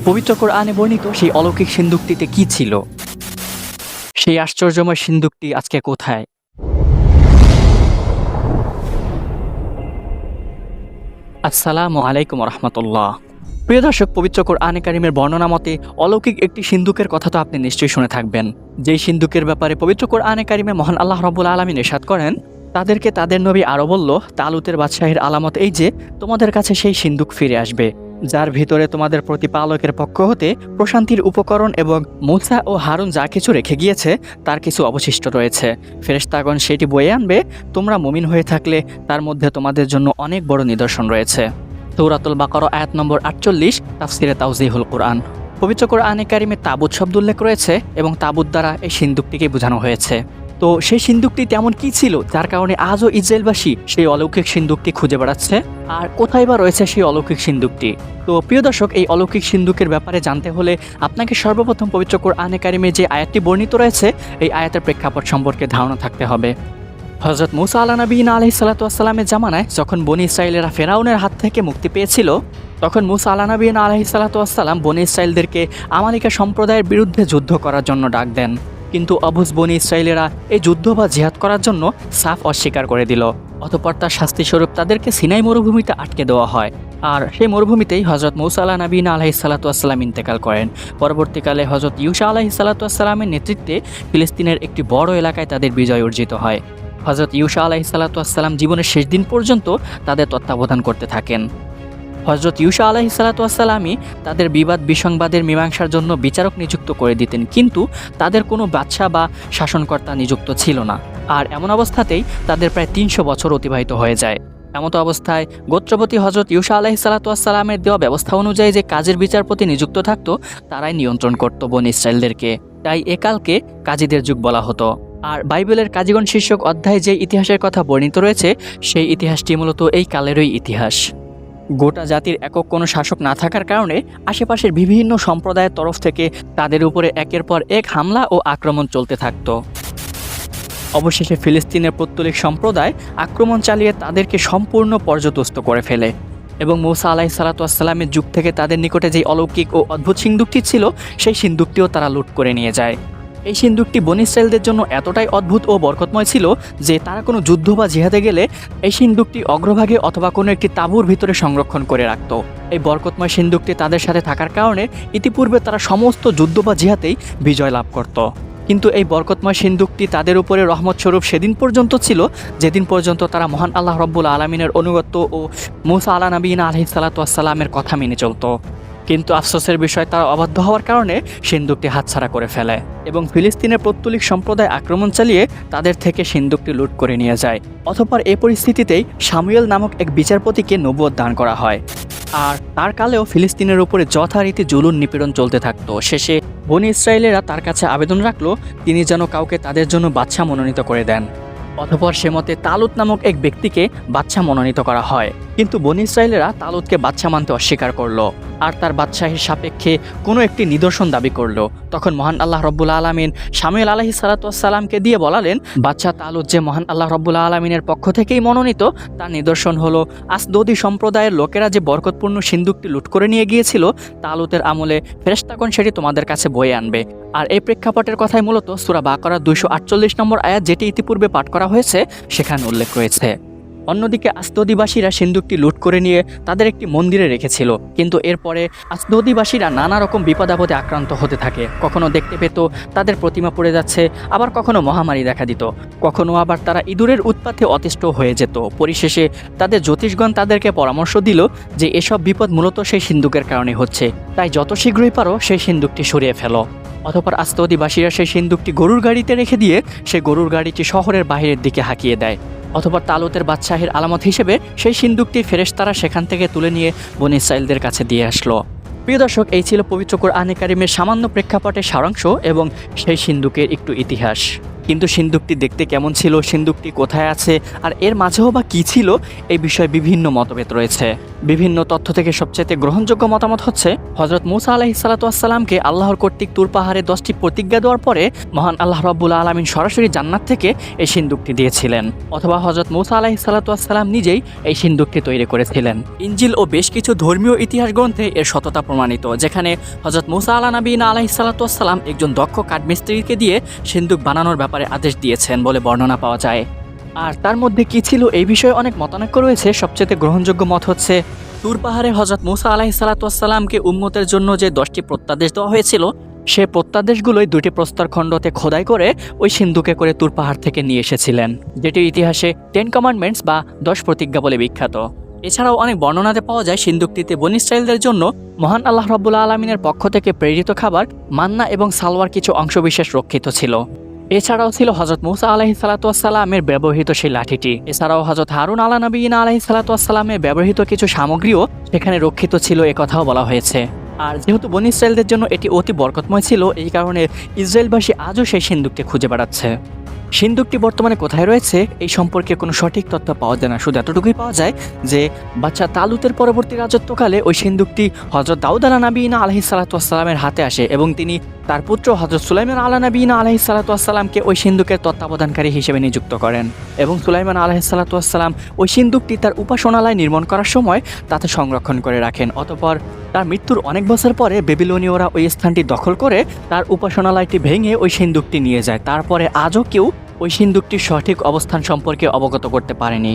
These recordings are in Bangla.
পবিত্র কোরআনে বর্ণিত সেই অলৌকিক সিন্দুকটিতে কি ছিল? সেই আশ্চর্যময় সিন্দুকটি আজকে কোথায়? আসসালামু আলাইকুম রহমতুল্লাহ। প্রিয় দর্শক, পবিত্র কোরআনে কারিমের বর্ণনা মতে অলৌকিক একটি সিন্দুকের কথা তো আপনি নিশ্চয়ই শুনে থাকবেন। যেই সিন্দুকের ব্যাপারে পবিত্র কোরআনে কারিমে মহান আল্লাহ রাব্বুল আলামিন ইরশাদ করেন, তাদেরকে তাদের নবী আরও বলল, তালুতের বাদশাহের আলামত এই যে তোমাদের কাছে সেই সিন্দুক ফিরে আসবে, যার ভিতরে তোমাদের প্রতিপালকের পক্ষ হতে প্রশান্তির উপকরণ এবং মূসা ও হারুন যা কিছু রেখে গিয়েছে তার কিছু অবশিষ্ট রয়েছে। ফেরেশতাগণ সেটি বয়ে আনবে। তোমরা মুমিন হয়ে থাকলে তার মধ্যে তোমাদের জন্য অনেক বড় নিদর্শন রয়েছে। সূরাতুল বাকারা আয়াত নম্বর 48, তাফসিরে তাওজিহুল কোরআন। পবিত্র কোরআনে কারিমে তাবুত শব্দ উল্লেখ রয়েছে এবং তাবুত দ্বারা এই সিন্দুকটিকে বোঝানো হয়েছে। তো সেই সিন্দুকটি তেমন কি ছিল যার কারণে আজও ইসরায়েলবাসী সেই অলৌকিক সিন্দুকটি খুঁজে বেড়াচ্ছে? আর কোথায় বা রয়েছে সেই অলৌকিক সিন্দুকটি? তো প্রিয় দর্শক, এই অলৌকিক সিন্দুকের ব্যাপারে জানতে হলে আপনাকে সর্বপ্রথম পবিত্র কোরআনে কারিমে যে আয়াতটি বর্ণিত রয়েছে এই আয়াতের প্রেক্ষাপট সম্পর্কে ধারণা থাকতে হবে। হযরত মূসা আলাইহিস সালাতু ওয়াস সালামের জামানায় যখন বনী ইসরায়েলেরা ফেরাউনের হাত থেকে মুক্তি পেয়েছিল, তখন মূসা আলাইহিস সালাতু ওয়াস সালাম বনী ইসরায়েলদেরকে আমালিকা সম্প্রদায়ের বিরুদ্ধে যুদ্ধ করার জন্য ডাক দেন। কিন্তু অবুঝ বনী ইসরায়েলেরা এই যুদ্ধ বা জিহাদ করার জন্য সাফ অস্বীকার করে দিল। অতঃপর তার শাস্তিস্বরূপ তাদেরকে সিনাই মরুভূমিতে আটকে দেওয়া হয়। আর সেই মরুভূমিতেই হযরত মূসা আলাইহিস সালাতু ওয়াস সালাম ইন্তেকাল করেন। পরবর্তীকালে হযরত ইউশা আলাইহিস সালাতু ওয়াস সালামের নেতৃত্বে ফিলিস্তিনের একটি বড় এলাকায় তাদের বিজয় অর্জিত হয়। হযরত ইউশা আলাইহিস সালাতু ওয়াস সালাম জীবনের শেষ দিন পর্যন্ত তাদের তত্ত্বাবধান করতে থাকেন। হযরত ইউশা আলাইহিস সালাতু ওয়াস সালামই তাদের বিবাদ বিসংবাদের মীমাংসার জন্য বিচারক নিযুক্ত করে দিতেন, কিন্তু তাদের কোনো বাদশা বা শাসনকর্তা নিযুক্ত ছিল না। আর এমন অবস্থাতেই তাদের প্রায় 300 বছর অতিবাহিত হয়ে যায়। এমত অবস্থায় গোত্রপতি হযরত ইউশা আলাইহিস সালাতু ওয়াস সালামের দেওয়া ব্যবস্থা অনুযায়ী যে কাজের বিচারপতি নিযুক্ত থাকত তারাই নিয়ন্ত্রণ করত বনী ইসরায়েলদেরকে। তাই এ কালকে কাজীদের যুগ বলা হতো। আর বাইবেলের কাজীগণ শীর্ষক অধ্যায়ে যে ইতিহাসের কথা বর্ণিত রয়েছে সেই ইতিহাসটি মূলত এই কালেরই ইতিহাস। গোটা জাতির একক কোনো শাসক না থাকার কারণে আশেপাশের বিভিন্ন সম্প্রদায়ের তরফ থেকে তাদের উপরে একের পর এক হামলা ও আক্রমণ চলতে থাকত। অবশেষে ফিলিস্তিনের পৌত্তলিক সম্প্রদায় আক্রমণ চালিয়ে তাদেরকে সম্পূর্ণ পর্যদস্ত করে ফেলে এবং মূসা আলাইহিস সালাতু ওয়াস সালামের যুগ থেকে তাদের নিকটে যে অলৌকিক ও অদ্ভুত সিন্দুকটি ছিল সেই সিন্দুকটিও তারা লুট করে নিয়ে যায়। এই সিন্দুকটি বনী ইসরায়েলদের জন্য এতটাই অদ্ভুত ও বরকতময় ছিল যে তারা কোনো যুদ্ধ বা জিহাদে গেলে এই সিন্দুকটি অগ্রভাগে অথবা কোনো একটি তাঁবুর ভিতরে সংরক্ষণ করে রাখত। এই বরকতময় সিন্দুকটি তাদের সাথে থাকার কারণে ইতিপূর্বে তারা সমস্ত যুদ্ধ বা জিহাদেই বিজয় লাভ করত। কিন্তু এই বরকতময় সিন্দুকটি তাদের উপরে রহমত স্বরূপ সেদিন পর্যন্ত ছিল যেদিন পর্যন্ত তারা মহান আল্লাহ রাব্বুল আলামিনের অনুগত্য ও মূসা আলাইহিস সালাতু ওয়াস সালামের কথা মেনে চলত। কিন্তু আফসোসের বিষয়, তারা অবাধ্য হওয়ার কারণে সিন্দুকটি হাতছাড়া করে ফেলে এবং ফিলিস্তিনের পৌত্তলিক সম্প্রদায় আক্রমণ চালিয়ে তাদের থেকে সিন্দুকটি লুট করে নিয়ে যায়। অতঃপর এই পরিস্থিতিতেই শামুয়েল নামক এক বিচারপতিকে নবুয়ত দান করা হয়। আর তার কালেও ফিলিস্তিনের উপরে যথারীতি জুলুম নিপীড়ন চলতে থাকত। শেষে বনী ইসরায়েলেরা তার কাছে আবেদন রাখল তিনি যেন কাউকে তাদের জন্য বাদশা মনোনীত করে দেন। অতঃপর সে মতে তালুত নামক এক ব্যক্তিকে বাদশা মনোনীত করা হয়। কিন্তু বনী ইসরায়েলেরা তালুতকে বাদশা মানতে অস্বীকার করলো আর তার বাদশাহীর সাপেক্ষে কোনো একটি নিদর্শন দাবি করলো। তখন মহান আল্লাহ রাব্বুল আলামিন শামুয়েল আলাইহিস সালাতু ওয়াস সালামকে দিয়ে বলালেন, বাদশা তালুত যে মহান আল্লাহ রাব্বুল আলামিনের পক্ষ থেকেই মনোনীত তার নিদর্শন হলো আসদোদি সম্প্রদায়ের লোকেরা যে বরকতপূর্ণ সিন্দুকটি লুট করে নিয়ে গিয়েছিল তালুতের আমলে ফেরেশতাগণ সেটি তোমাদের কাছে বয়ে আনবে। আর এই প্রেক্ষাপটের কথাই মূলত সূরা বাকারা 248 নম্বর আয়াত, যেটি ইতিপূর্বে পাঠ করা হয়েছে, সেখানে উল্লেখ রয়েছে। অন্যদিকে আসদোদিবাসীরা সিন্দুকটি লুট করে নিয়ে তাদের একটি মন্দিরে রেখেছিল। কিন্তু এরপরে আসদোদিবাসীরা নানা রকম বিপদাপদে আক্রান্ত হতে থাকে। কখনো দেখতে পেত তাদের প্রতিমা পড়ে যাচ্ছে, আবার কখনো মহামারী দেখা দিত, কখনো আবার তারা ইঁদুরের উৎপাতে অতিষ্ঠ হয়ে যেত। পরিশেষে তাদের জ্যোতিষগণ তাদেরকে পরামর্শ দিল যে এসব বিপদ মূলত সেই সিন্দুকের কারণে হচ্ছে, তাই যত শীঘ্রই পারো সেই সিন্দুকটি সরিয়ে ফেলো। অতঃপর আসদোদিবাসীরা সেই সিন্দুকটি গরুর গাড়িতে রেখে দিয়ে সেই গরুর গাড়িটি শহরের বাইরের দিকে হাঁকিয়ে দেয়। অথবা তালুতের বাদশাহের আলামত হিসেবে সেই সিন্দুকটি ফেরেশতারা সেখান থেকে তুলে নিয়ে বনী ইসরায়েলদের কাছে দিয়ে আসলো। প্রিয় দর্শক, এই ছিল পবিত্র কোরআনে কারিমের সামান্য প্রেক্ষাপটের সারাংশ এবং সেই সিন্দুকের একটু ইতিহাস। কিন্তু সিন্দুকটি দেখতে কেমন ছিল, সিন্দুকটি কোথায় আছে, আর এর মাঝেও বা কী ছিল, এই বিষয়ে বিভিন্ন মতভেদ রয়েছে। বিভিন্ন তথ্য থেকে সবচেয়ে গ্রহণযোগ্য মতামত হচ্ছে হযরত মূসা আলাইহিসসালামকে আল্লাহর কর্তৃক তুর পাহাড়ে 10টি প্রতিজ্ঞা দেওয়ার পরে মহান আল্লাহ রাব্বুল আলামিন সরাসরি জান্নাত থেকে এই সিন্দুকটি দিয়েছিলেন, অথবা হযরত মূসা আলাইহিসসালাম নিজেই এই সিন্দুকটি তৈরি করেছিলেন। ইনজিল ও বেশ কিছু ধর্মীয় ইতিহাস গ্রন্থে এর সততা প্রমাণিত, যেখানে হযরত মূসা আলাইহিসসালাম একজন দক্ষ কাঠমিস্ত্রিকে দিয়ে সিন্দুক বানানোর ব্যাপারে আদেশ দিয়েছেন বলে বর্ণনা পাওয়া যায়। আর তার মধ্যে কী ছিল এই বিষয়ে অনেক মতানৈক্য রয়েছে। সবচেয়ে গ্রহণযোগ্য মত হচ্ছে তুর পাহাড়ে হযরত মূসা আলাইহিসসালামকে উম্মতের জন্য যে 10টি প্রত্যাদেশ দেওয়া হয়েছিল, সে প্রত্যাদেশগুলোই 2টি প্রস্তরখণ্ডতে খোদাই করে ওই সিন্দুকে করে তুর পাহাড় থেকে নিয়ে এসেছিলেন, যেটি ইতিহাসে 10 কমান্ডমেন্টস বা 10 প্রতিজ্ঞা বলে বিখ্যাত। এছাড়াও অনেক বর্ণনাতে পাওয়া যায় সিন্দুকটিতে বনী ইসরাঈলদের জন্য মহান আল্লাহ রাব্বুল আলামিনের পক্ষ থেকে প্রেরিত খাবার মান্না এবং সালওয়ার কিছু অংশবিশেষ রক্ষিত ছিল। এছাড়াও ছিল হযরত মূসা আলাইহিসসালামের ব্যবহৃত সেই লাঠিটি। এছাড়াও হযরত হারুন আলাইহিসসালামের ব্যবহৃত কিছু সামগ্রীও সেখানে রক্ষিত ছিল, একথাও বলা হয়েছে। আর যেহেতু বনী ইসরাঈলদের জন্য এটি অতি বরকতময় ছিল, এই কারণে ইসরায়েলবাসী আজও সেই সিন্দুকটি খুঁজে বেড়াচ্ছে। সিন্দুকটি বর্তমানে কোথায় রয়েছে এই সম্পর্কে কোনো সঠিক তথ্য পাওয়া যায় না, শুধু এতটুকুই পাওয়া যায় যে বাদশা তালুতের পরবর্তী রাজত্বকালে ওই সিন্দুকটি হযরত দাউদ আলাইহিসসালামের হাতে আসে এবং তিনি তার পুত্র হযরত সুলাইমান আলাইহিসসালামকে ওই সিন্দুকের তত্ত্বাবধানকারী হিসেবে নিযুক্ত করেন এবং সুলাইমান আলাইহিসসালাম ওই সিন্দুকটি তার উপাসনালয় নির্মাণ করার সময় তাতে সংরক্ষণ করে রাখেন। অতঃপর তার মৃত্যুর অনেক বছর পরে বেবিলনীয়রা ওই স্থানটি দখল করে তার উপাসনালয়টি ভেঙে ওই সিন্দুকটি নিয়ে যায়। তারপরে আজও কেউ ওই সিন্দুকটির সঠিক অবস্থান সম্পর্কে অবগত করতে পারেনি।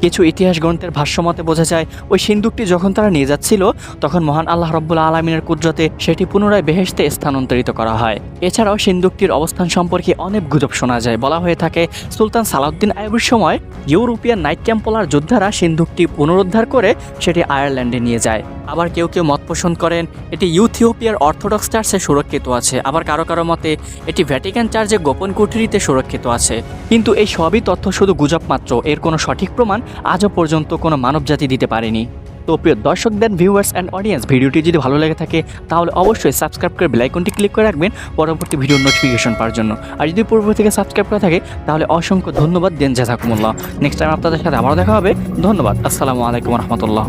কিছু ইতিহাস গ্রন্থের ভাষ্যমতে বোঝা যায় ওই সিন্দুকটি যখন তারা নিয়ে যাচ্ছিল তখন মহান আল্লাহ রাব্বুল আলামিনের কুদরতে সেটি পুনরায় বেহেশতে স্থানান্তরিত করা হয়। এছাড়াও সিন্দুকটির অবস্থান সম্পর্কে অনেক গুজব শোনা যায়। বলা হয়ে থাকে সুলতান সালাউদ্দিন আইয়ুবের সময় ইউরোপিয়ান নাইট টেম্পলার যোদ্ধারা সিন্দুকটি পুনরুদ্ধার করে সেটি আয়ারল্যান্ডে নিয়ে যায়। আবার কেউ কেউ মত পোষণ করেন এটি ইথিওপিয়ার অর্থোডক্স চার্চে সুরক্ষিত আছে, আবার কারো কারো মতে এটি ভ্যাটিকান চার্চে গোপন কুঠুরিতে সুরক্ষিত আছে। কিন্তু এই সবই তথ্য শুধু গুজব মাত্র, এর কোনো সঠিক প্রমাণ আজও পর্যন্ত কোনো মানবজাতি দিতে পারেনি। তো প্রিয় দর্শকদের, ভিউয়ার্স অ্যান্ড অডিয়েন্স, ভিডিওটি যদি ভালো লেগে থাকে তাহলে অবশ্যই সাবস্ক্রাইব করে বেল আইকনটি ক্লিক করে রাখবেন পরবর্তী ভিডিওর নোটিফিকেশন পাওয়ার জন্য। আর যদি পূর্ব থেকে সাবস্ক্রাইব করা থাকে তাহলে অসংখ্য ধন্যবাদ দেন, জাযাকুমুল্লাহ। নেক্সট টাইম আপনাদের সাথে আবারও দেখা হবে। ধন্যবাদ। আসসালামু আলাইকুম রহমতুল্লাহ।